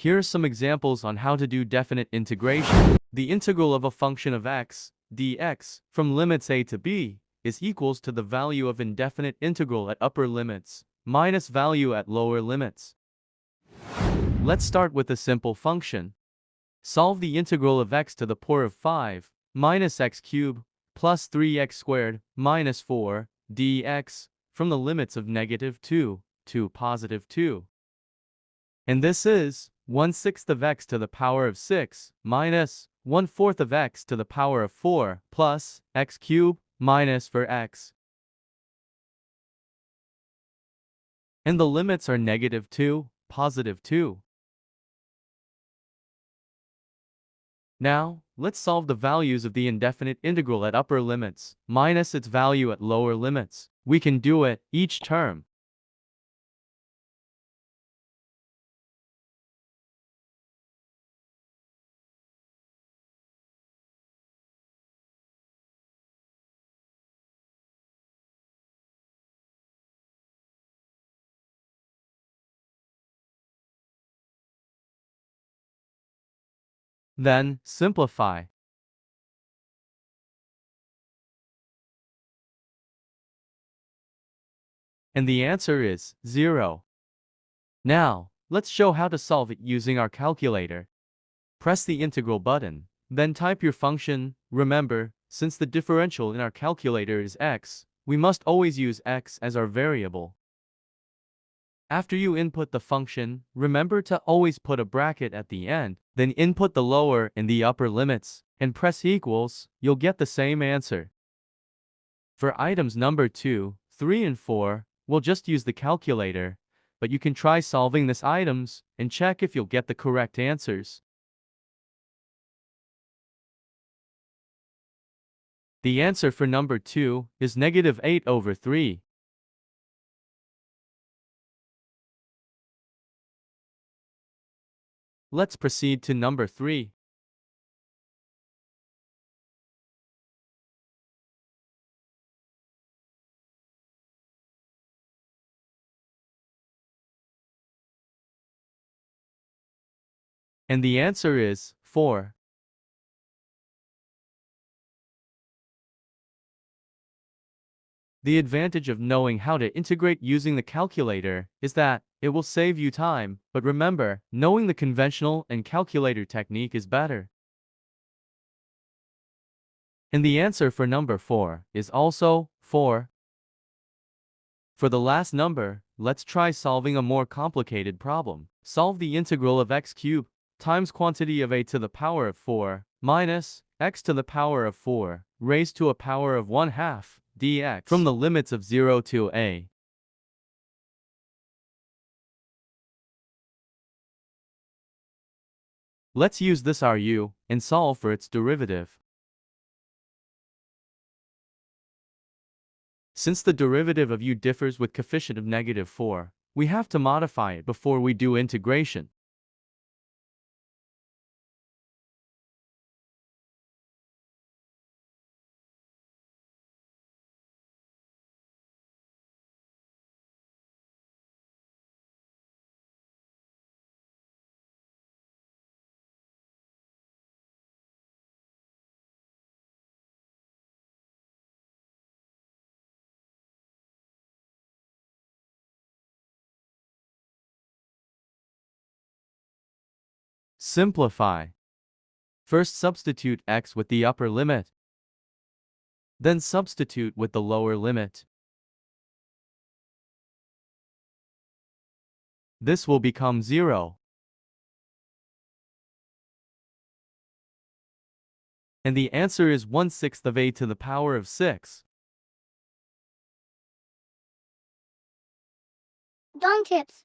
Here are some examples on how to do definite integration. The integral of a function of x, dx, from limits a to b, is equals to the value of indefinite integral at upper limits, minus value at lower limits. Let's start with a simple function. Solve the integral of x to the power of 5, minus x cubed, plus 3x squared, minus 4, dx, from the limits of -2 to +2. And this is 1/6 of x to the power of 6, minus 1/4 of x to the power of 4, plus x cubed, minus for x. And the limits are -2, +2. Now, let's solve the values of the indefinite integral at upper limits, minus its value at lower limits. We can do it each term. Then, simplify. And the answer is 0. Now, let's show how to solve it using our calculator. Press the integral button, then type your function. Remember, since the differential in our calculator is x, we must always use x as our variable. After you input the function, remember to always put a bracket at the end, then input the lower and the upper limits, and press equals. You'll get the same answer. For items number 2, 3 and 4, we'll just use the calculator, but you can try solving these items and check if you'll get the correct answers. The answer for number 2 is -8/3. Let's proceed to number 3. And the answer is 4. The advantage of knowing how to integrate using the calculator is that it will save you time, but remember, knowing the conventional and calculator technique is better. And the answer for number 4 is also 4. For the last number, let's try solving a more complicated problem. Solve the integral of x cubed times quantity of a to the power of 4 minus x to the power of 4 raised to a power of 1/2 dx from the limits of 0 to a. Let's use this RU and solve for its derivative. Since the derivative of u differs with coefficient of -4, we have to modify it before we do integration. Simplify. First substitute x with the upper limit. Then substitute with the lower limit. This will become 0. And the answer is 1/6 of a to the power of 6. Dong tips.